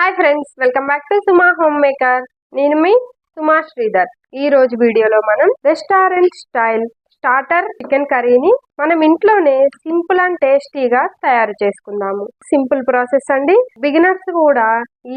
Hi friends, welcome back to Suma home maker. నేను మీ సుమా శ్రీధర్. ఈ రోజు వీడియోలో మనం రెస్టారెంట్ స్టైల్ స్టార్టర్ చికెన్ కర్రీని మనం ఇంట్లోనే సింపుల్ అండ్ టేస్టీగా తయారు చేసుకుందాము. సింపుల్ ప్రాసెస్ అండి. బిగినర్స్ కూడా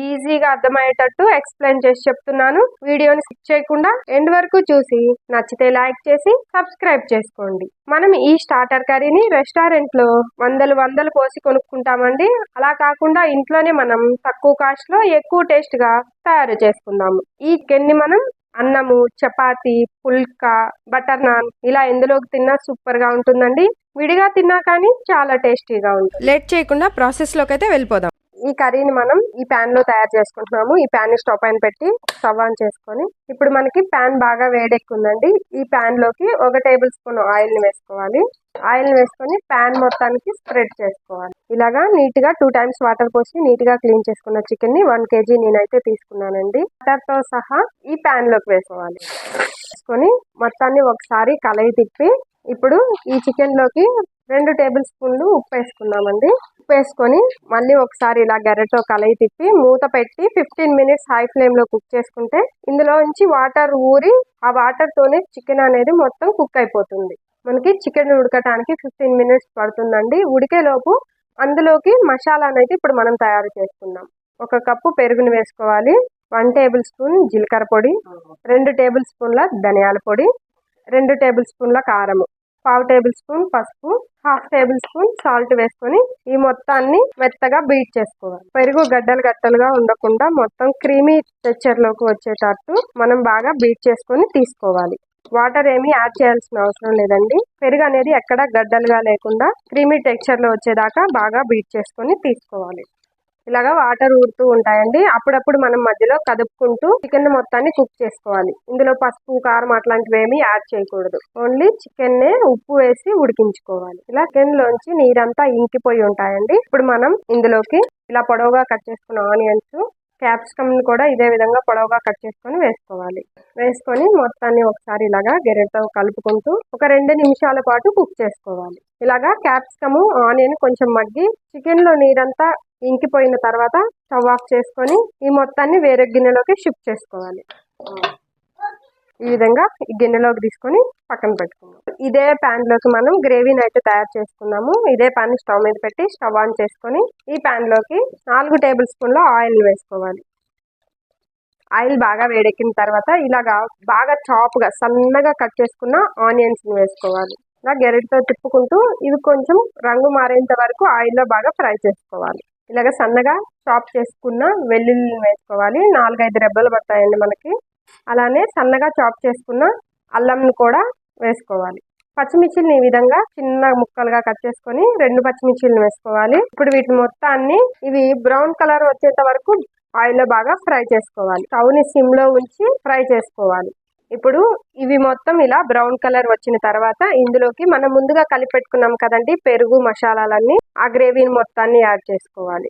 ఈజీగా అర్థమయ్యేటట్టు ఎక్స్ప్లెయిన్ చేసి చెప్తున్నాను. వీడియోని స్కిప్ చేయకుండా ఎండ్ వరకు చూసి నచ్చితే లైక్ చేసి సబ్స్క్రైబ్ చేసుకోండి. మనం ఈ స్టార్టర్ కర్రీని రెస్టారెంట్ లో వందలు పోసి కొనుక్కుంటామండి. అలా కాకుండా ఇంట్లోనే మనం తక్కువ కాస్ట్ లో ఎక్కువ టేస్ట్ గా తయారు చేసుకుందాము. ఈ చికెన్ ని మనం అన్నము, చపాతి, పుల్కా, బటర్ నాన్ ఇలా ఎందులోకి తిన్నా సూపర్ గా ఉంటుందండి. విడిగా తిన్నా కానీ చాలా టేస్టీగా ఉంటుంది. లేట్ చేయకుండా ప్రాసెస్ లోకి అయితే వెళ్ళిపోదాం. ఈ కర్రీని మనం ఈ ప్యాన్ లో తయారు చేసుకుంటున్నాము. ఈ ప్యాన్ ని స్టవ్ పైన పెట్టి స్టవ్ ఆన్ చేసుకొని ఇప్పుడు మనకి ప్యాన్ బాగా వేడెక్కుందండి. ఈ ప్యాన్ లోకి 1 టేబుల్ స్పూన్ ఆయిల్ ని వేసుకోవాలి. ఆయిల్ ని వేసుకొని ప్యాన్ మొత్తానికి స్ప్రెడ్ చేసుకోవాలి. ఇలాగా నీట్ గా 2 టైమ్స్ వాటర్ పోసి నీట్ గా క్లీన్ చేసుకున్న చికెన్ ని 1 kg నేనైతే తీసుకున్నానండి. వాటర్ తో సహా ఈ ప్యాన్ లోకి వేసుకోవాలి. వేసుకొని మొత్తాన్ని ఒకసారి కలయి తిప్పి ఇప్పుడు ఈ చికెన్ లోకి 2 టేబుల్ స్పూన్లు ఉప్పు వేసుకున్నామండి. ఉప్పు వేసుకొని మళ్ళీ ఒకసారి ఇలా గరిటెతో కలయి తిప్పి మూత పెట్టి 15 మినిట్స్ హై ఫ్లేమ్ లో కుక్ చేసుకుంటే ఇందులో నుంచి వాటర్ ఊరి ఆ వాటర్ తోనే చికెన్ అనేది మొత్తం కుక్ అయిపోతుంది. మనకి చికెన్ ఉడకటానికి 15 మినిట్స్ పడుతుందండి. ఉడికేలోపు అందులోకి మసాలా అనేది ఇప్పుడు మనం తయారు చేసుకుందాం. 1 కప్పు పెరుగుని వేసుకోవాలి. 1 టేబుల్ స్పూన్ జీలకర్ర పొడి, 2 టేబుల్ స్పూన్ల ధనియాల పొడి, 2 టేబుల్ స్పూన్ల కారము, 1/2 టేబుల్ స్పూన్ పసుపు, 1/2 టేబుల్ స్పూన్ సాల్ట్ వేసుకొని ఈ మొత్తాన్ని మెత్తగా బీట్ చేసుకోవాలి. పెరుగు గడ్డలుగా ఉండకుండా మొత్తం క్రీమీ టెక్స్చర్ లోకి వచ్చేటట్టు మనం బాగా బీట్ చేసుకొని తీసుకోవాలి. వాటర్ ఏమీ యాడ్ చేయాల్సిన అవసరం లేదండి. పెరుగు అనేది ఎక్కడ గడ్డలుగా లేకుండా క్రీమీ టెక్స్చర్ లో వచ్చేదాకా బాగా బీట్ చేసుకొని తీసుకోవాలి. ఇలాగా వాటర్ ఊరుతూ ఉంటాయండి. అప్పుడప్పుడు మనం మధ్యలో కదుపుకుంటూ చికెన్ మొత్తాన్ని కుక్ చేసుకోవాలి. ఇందులో పసుపు, కారం అట్లాంటివి ఏమీ యాడ్ చేయకూడదు. ఓన్లీ చికెన్ నే ఉప్పు వేసి ఉడికించుకోవాలి. ఇలా చికెన్ లోంచి నీరంతా ఇంకిపోయి ఉంటాయండి. ఇప్పుడు మనం ఇందులోకి ఇలా పొడవుగా కట్ చేసుకున్న ఆనియన్స్, క్యాప్సికమ్ కూడా ఇదే విధంగా పొడవుగా కట్ చేసుకొని వేసుకోవాలి. వేసుకొని మొత్తాన్ని ఒకసారి ఇలాగా గెరెట్తో కలుపుకుంటూ ఒక 2 నిమిషాల పాటు కుక్ చేసుకోవాలి. ఇలాగా క్యాప్సికమ్, ఆనియన్ కొంచెం మగ్గి చికెన్ లో నీరంతా ఇంకిపోయిన తర్వాత స్టవ్ ఆఫ్ చేసుకొని ఈ మొత్తాన్ని వేరే గిన్నెలోకి షిఫ్ట్ చేసుకోవాలి. ఈ విధంగా ఈ గిన్నెలోకి తీసుకొని పక్కన పెట్టుకుందాం. ఇదే ప్యాన్ లోకి మనం గ్రేవీని అయితే తయారు చేసుకున్నాము. ఇదే ప్యాన్ స్టవ్ మీద పెట్టి స్టవ్ ఆన్ చేసుకొని ఈ ప్యాన్ లోకి 4 టేబుల్ స్పూన్ల ఆయిల్ వేసుకోవాలి. ఆయిల్ బాగా వేడెక్కిన తర్వాత ఇలాగా బాగా చాప్గా సన్నగా కట్ చేసుకున్న ఆనియన్స్ ని వేసుకోవాలి. ఇలా గెరెట్తో తిప్పుకుంటూ ఇవి కొంచెం రంగు మారేంత వరకు ఆయిల్లో బాగా ఫ్రై చేసుకోవాలి. ఇలాగ సన్నగా చాప్ చేసుకున్న వెల్లుల్లిని వేసుకోవాలి. 4-5 రెబ్బలు పడతాయండి మనకి. అలానే సన్నగా చాప్ చేసుకున్న అల్లంని కూడా వేసుకోవాలి. పచ్చిమిర్చిని ఈ విధంగా చిన్న ముక్కలుగా కట్ చేసుకొని 2 పచ్చిమిర్చిలను వేసుకోవాలి. ఇప్పుడు వీటి మొత్తాన్ని ఇవి బ్రౌన్ కలర్ వచ్చేంత వరకు ఆయిల్లో బాగా ఫ్రై చేసుకోవాలి. స్టవ్ ని సిమ్ లో ఉంచి ఫ్రై చేసుకోవాలి. ఇప్పుడు ఇవి మొత్తం ఇలా బ్రౌన్ కలర్ వచ్చిన తర్వాత ఇందులోకి మనం ముందుగా కలిపి పెట్టుకున్నాం కదండి పెరుగు మసాలాలన్నీ, ఆ గ్రేవీని మొత్తాన్ని యాడ్ చేసుకోవాలి.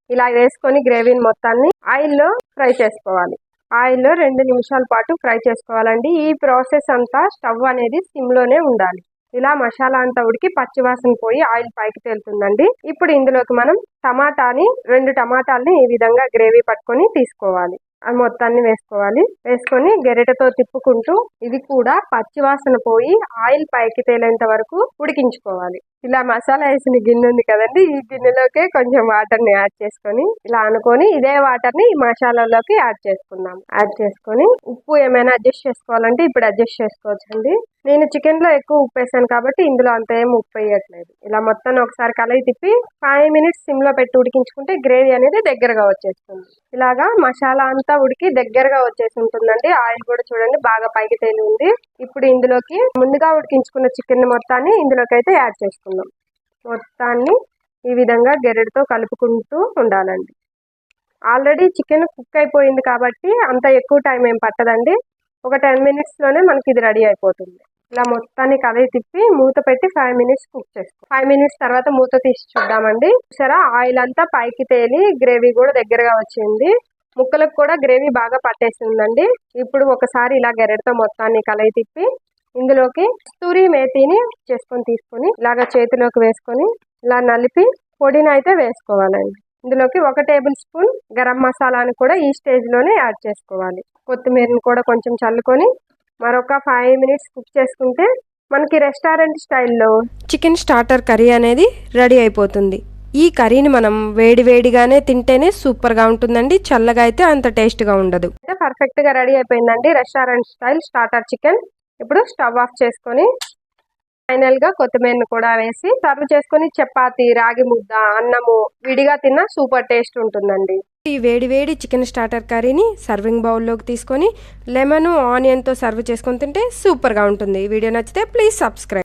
ఇలా వేసుకొని గ్రేవీని మొత్తాన్ని ఆయిల్లో ఫ్రై చేసుకోవాలి. ఆయిల్లో 2 నిమిషాల పాటు ఫ్రై చేసుకోవాలండి. ఈ ప్రాసెస్ అంతా స్టవ్ అనేది సిమ్ లోనే ఉండాలి. ఇలా మసాలా అంతా ఉడికి పచ్చివాసన పోయి ఆయిల్ పైకి తేలుతుందండి. ఇప్పుడు ఇందులోకి మనం 2 టమాటాలని ఈ విధంగా గ్రేవీ పట్టుకొని తీసుకోవాలి. ఆ మొత్తాన్ని వేసుకోవాలి. వేసుకొని గెరెటతో తిప్పుకుంటూ ఇది కూడా పచ్చివాసన పోయి ఆయిల్ పైకి తేలేంత వరకు ఉడికించుకోవాలి. ఇలా మసాలా వేసిన గిన్నె ఉంది కదండి, ఈ గిన్నెలోకే కొంచెం వాటర్ ని యాడ్ చేసుకొని ఇలా అనుకొని ఇదే వాటర్ ని ఈ మసాలాలోకి యాడ్ చేసుకుందాం. యాడ్ చేసుకొని ఉప్పు ఏమైనా అడ్జస్ట్ చేసుకోవాలంటే ఇప్పుడు అడ్జస్ట్ చేసుకోవచ్చండి. నేను చికెన్ లో ఎక్కువ ఉప్పు వేసాను కాబట్టి ఇందులో అంత ఏం ఉప్పు వేయట్లేదు. ఇలా మొత్తం ఒకసారి కలయి తిప్పి 5 మినిట్స్ సిమ్ లో పెట్టి ఉడికించుకుంటే గ్రేవీ అనేది దగ్గరగా వచ్చేస్తుంది. ఇలాగా మసాలా అంతా ఉడికి దగ్గరగా వచ్చేసి ఉంటుందండి. ఆయిల్ కూడా చూడండి బాగా పైకి తేలి ఉంది. ఇప్పుడు ఇందులోకి ముందుగా ఉడికించుకున్న చికెన్ మొత్తాన్ని ఇందులోకి అయితే యాడ్ చేసుకుందాం. మొత్తాన్ని ఈ విధంగా గెరెట్తో కలుపుకుంటూ ఉండాలండి. ఆల్రెడీ చికెన్ కుక్ అయిపోయింది కాబట్టి అంత ఎక్కువ టైం ఏం పట్టదండి. ఒక 10 మినిట్స్ లోనే మనకి ఇది రెడీ అయిపోతుంది. ఇలా మొత్తాన్ని కలయి తిప్పి మూత పెట్టి 5 మినిట్స్ కుక్ చేసుకో. 5 మినిట్స్ తర్వాత మూత తీసి చూద్దామండి. సరే ఆయిల్ అంతా పైకి తేలి గ్రేవీ కూడా దగ్గరగా వచ్చింది. ముక్కలకు కూడా గ్రేవీ బాగా పట్టేసిందండి. ఇప్పుడు ఒకసారి ఇలా గెరెట్తో మొత్తాన్ని కలయి తిప్పి ఇందులోకి కస్తూరి మేతిని తీసుకొని ఇలాగ చేతిలోకి వేసుకొని ఇలా నలిపి పొడిని అయితే వేసుకోవాలండి. ఇందులోకి 1 టేబుల్ స్పూన్ గరం మసాలాను కూడా ఈ స్టేజ్లోనే యాడ్ చేసుకోవాలి. కొత్తిమీరను కూడా కొంచెం చల్లుకొని మరొక 5 మినిట్స్ కుక్ చేసుకుంటే మనకి రెస్టారెంట్ స్టైల్లో చికెన్ స్టార్టర్ కర్రీ అనేది రెడీ అయిపోతుంది. ఈ కర్రీని మనం వేడివేడిగానే తింటేనే సూపర్గా ఉంటుందండి. చల్లగా అయితే అంత టేస్ట్గా ఉండదు. పర్ఫెక్ట్గా రెడీ అయిపోయిందండి రెస్టారెంట్ స్టైల్ స్టార్టర్ చికెన్. ఇప్పుడు స్టవ్ ఆఫ్ చేసుకొని ఫైనల్గా కొత్తిమీరను కూడా వేసి సర్వ్ చేసుకొని చపాతి, రాగి ముద్ద, అన్నము విడిగా తిన్నా సూపర్ టేస్ట్ ఉంటుందండి. ఈ వేడి చికెన్ స్టార్టర్ కర్రీని సర్వింగ్ బౌల్లోకి తీసుకొని లెమన్, ఆనియన్తో సర్వ్ చేసుకొని తింటే సూపర్గా ఉంటుంది. వీడియో నచ్చితే ప్లీజ్ సబ్స్క్రైబ్.